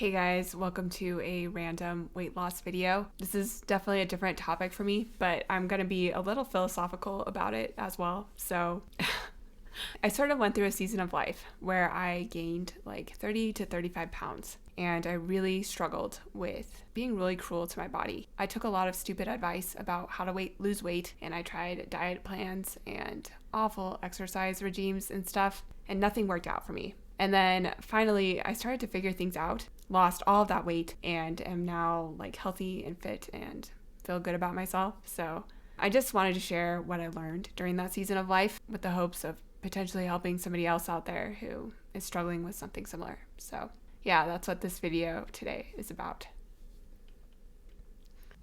Hey guys, welcome to a random weight loss video. This is definitely a different topic for me, but I'm gonna be a little philosophical about it as well. So I sort of went through a season of life where I gained like 30 to 35 pounds, and I really struggled with being really cruel to my body. I took a lot of stupid advice about how to lose weight, and I tried diet plans and awful exercise regimes and stuff, and nothing worked out for me. And then finally, I started to figure things out, lost all of that weight, and am now like healthy and fit and feel good about myself. So I just wanted to share what I learned during that season of life with the hopes of potentially helping somebody else out there who is struggling with something similar. So yeah, that's what this video today is about.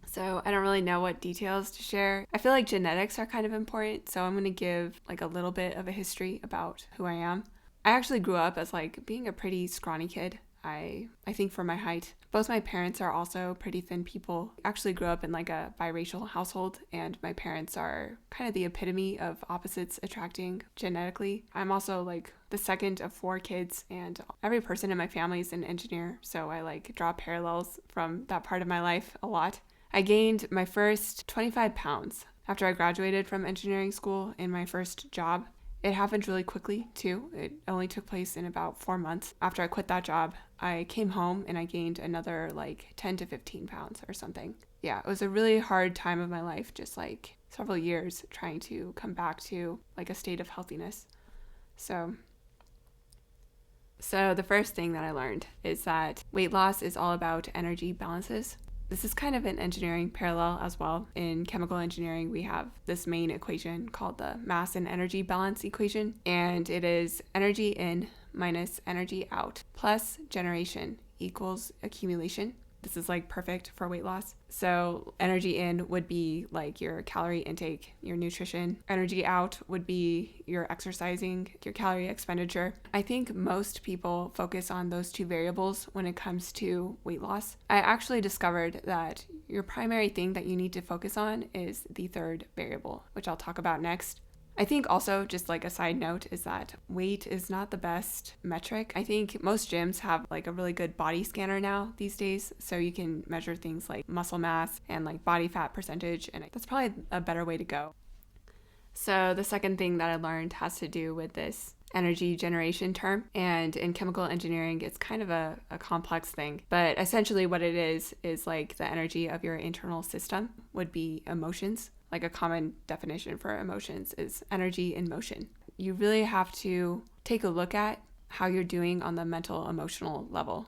So I don't really know what details to share. I feel like genetics are kind of important, so I'm going to give like a little bit of a history about who I am. I actually grew up as like being a pretty scrawny kid. I think for my height. Both my parents are also pretty thin people. I actually grew up in like a biracial household, and my parents are kind of the epitome of opposites attracting genetically. I'm also like the second of 4 kids, and every person in my family is an engineer, so I like draw parallels from that part of my life a lot. I gained my first 25 pounds after I graduated from engineering school in my first job. It happened really quickly, too. It only took place in about 4 months. After I quit that job, I came home and I gained another like 10 to 15 pounds or something. Yeah, it was a really hard time of my life, just like several years trying to come back to like a state of healthiness. So the first thing that I learned is that weight loss is all about energy balances. This is kind of an engineering parallel as well. In chemical engineering, we have this main equation called the mass and energy balance equation, and it is energy in minus energy out plus generation equals accumulation. This is like perfect for weight loss. So energy in would be like your calorie intake, your nutrition. Energy out would be your exercising, your calorie expenditure. I think most people focus on those 2 variables when it comes to weight loss. I actually discovered that your primary thing that you need to focus on is the 3rd variable, which I'll talk about next. I think also, just like a side note, is that weight is not the best metric. I think most gyms have like a really good body scanner now these days, so you can measure things like muscle mass and like body fat percentage, and that's probably a better way to go. So the second thing that I learned has to do with this energy generation term, and in chemical engineering it's kind of a complex thing, but essentially what it is like the energy of your internal system would be emotions. Like a common definition for emotions is energy in motion. You really have to take a look at how you're doing on the mental emotional level.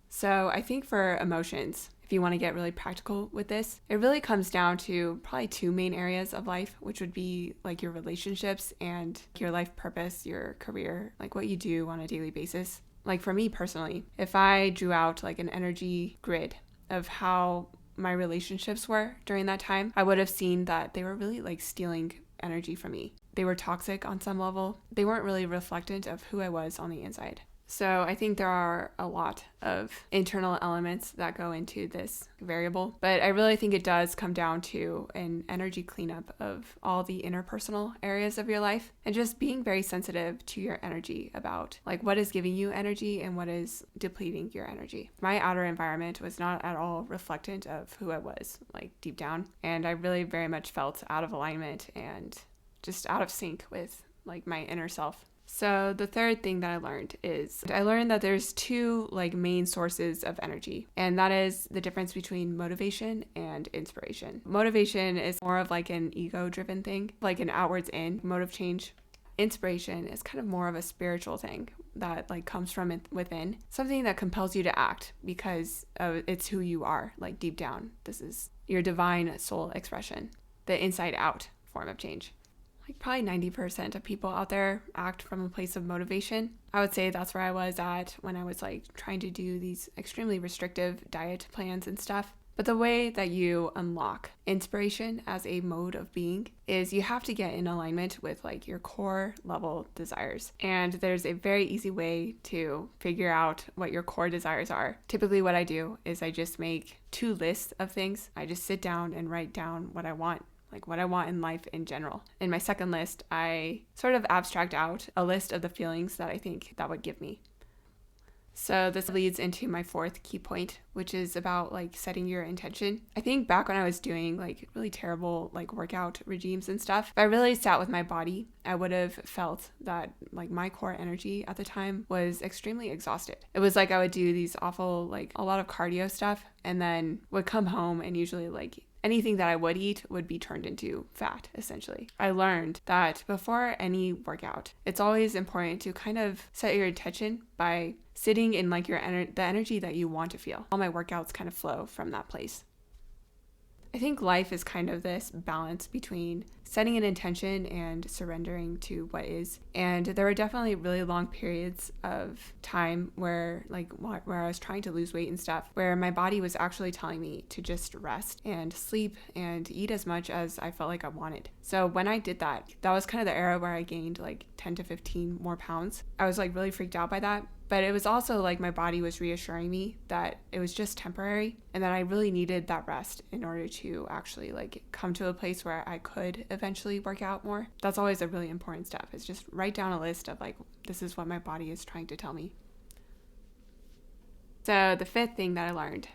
So I think for emotions, if you want to get really practical with this, it really comes down to probably 2 main areas of life, which would be like your relationships and your life purpose, your career, like what you do on a daily basis. Like for me personally, if I drew out like an energy grid of how my relationships were during that time, I would have seen that they were really like stealing energy from me. They were toxic on some level. They weren't really reflectant of who I was on the inside. So I think there are a lot of internal elements that go into this variable, but I really think it does come down to an energy cleanup of all the interpersonal areas of your life and just being very sensitive to your energy about like what is giving you energy and what is depleting your energy. My outer environment was not at all reflectant of who I was like deep down, and I really very much felt out of alignment and just out of sync with like my inner self. So the third thing that I learned that there's 2 like main sources of energy, and that is the difference between motivation and inspiration. Motivation is more of like an ego-driven thing, like an outwards in motive change. Inspiration is kind of more of a spiritual thing that like comes from within, something that compels you to act because it's who you are, like deep down. This is your divine soul expression, the inside out form of change. Like probably 90% of people out there act from a place of motivation. I would say that's where I was at when I was like trying to do these extremely restrictive diet plans and stuff. But the way that you unlock inspiration as a mode of being is you have to get in alignment with like your core level desires. And there's a very easy way to figure out what your core desires are. Typically what I do is I just make 2 lists of things. I just sit down and write down what I want, like what I want in life in general. In my second list, I sort of abstract out a list of the feelings that I think that would give me. So this leads into my fourth key point, which is about like setting your intention. I think back when I was doing like really terrible like workout regimes and stuff, if I really sat with my body, I would have felt that like my core energy at the time was extremely exhausted. It was like I would do these awful, like a lot of cardio stuff, and then would come home and usually like anything that I would eat would be turned into fat, essentially. I learned that before any workout, it's always important to kind of set your intention by sitting in like the energy that you want to feel. All my workouts kind of flow from that place. I think life is kind of this balance between setting an intention and surrendering to what is. And there were definitely really long periods of time where I was trying to lose weight and stuff, where my body was actually telling me to just rest and sleep and eat as much as I felt like I wanted. So when I did that, that was kind of the era where I gained like 10 to 15 more pounds. I was like really freaked out by that. But it was also like my body was reassuring me that it was just temporary and that I really needed that rest in order to actually like come to a place where I could eventually work out more. That's always a really important step, is just write down a list of like, this is what my body is trying to tell me. So the fifth thing that I learned,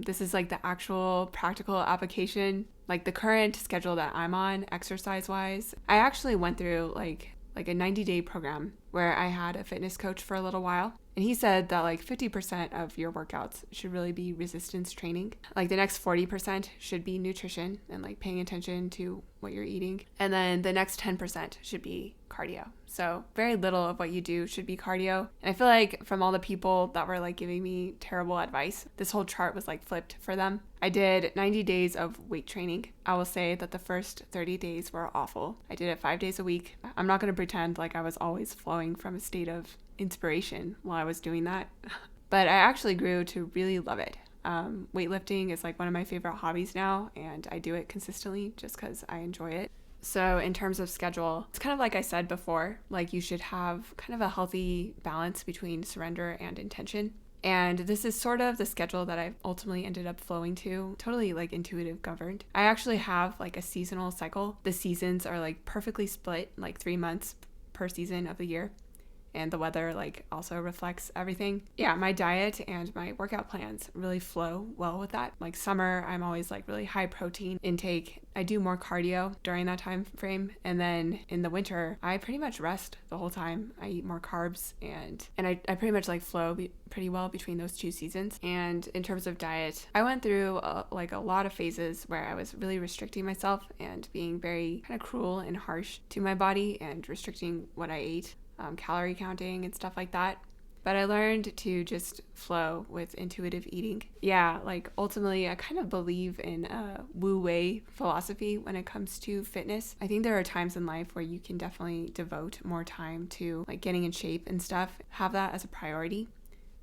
this is like the actual practical application, like the current schedule that I'm on exercise wise. I actually went through like a 90-day program where I had a fitness coach for a little while. And he said that like 50% of your workouts should really be resistance training. Like the next 40% should be nutrition and like paying attention to what you're eating. And then the next 10% should be cardio. So very little of what you do should be cardio. And I feel like from all the people that were like giving me terrible advice, this whole chart was like flipped for them. I did 90 days of weight training. I will say that the first 30 days were awful. I did it 5 days a week. I'm not going to pretend like I was always flowing from a state of inspiration while I was doing that. But I actually grew to really love it. Weightlifting is like one of my favorite hobbies now, and I do it consistently just because I enjoy it. So in terms of schedule, it's kind of like I said before, like you should have kind of a healthy balance between surrender and intention. And this is sort of the schedule that I ultimately ended up flowing to, totally like intuitive governed. I actually have like a seasonal cycle. The seasons are like perfectly split, like 3 months per season of the year. And the weather like also reflects everything. Yeah, my diet and my workout plans really flow well with that. Like summer, I'm always like really high protein intake. I do more cardio during that time frame. And then in the winter, I pretty much rest the whole time. I eat more carbs and I pretty much like flow pretty well between those two seasons. And in terms of diet, I went through like a lot of phases where I was really restricting myself and being very kind of cruel and harsh to my body and restricting what I ate. Calorie counting and stuff like that. But I learned to just flow with intuitive eating. Yeah, like ultimately I kind of believe in a Wu Wei philosophy when it comes to fitness. I think there are times in life where you can definitely devote more time to like getting in shape and stuff, have that as a priority.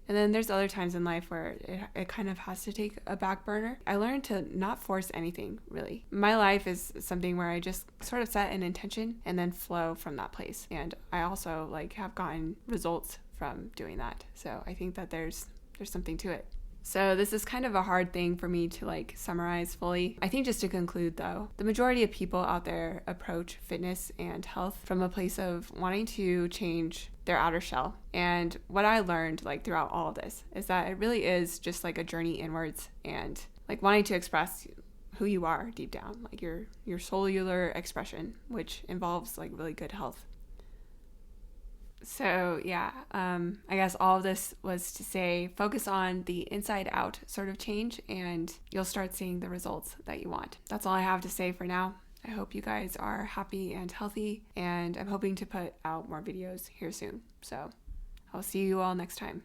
And then there's other times in life where it kind of has to take a back burner. I learned to not force anything, really. My life is something where I just sort of set an intention and then flow from that place. And I also like have gotten results from doing that. So I think that there's something to it. So this is kind of a hard thing for me to like summarize fully. I think just to conclude though, the majority of people out there approach fitness and health from a place of wanting to change their outer shell. And what I learned like throughout all of this is that it really is just like a journey inwards and like wanting to express who you are deep down, like your cellular expression, which involves like really good health. So yeah, I guess all of this was to say focus on the inside out sort of change and you'll start seeing the results that you want. That's all I have to say for now. I hope you guys are happy and healthy, and I'm hoping to put out more videos here soon. So I'll see you all next time.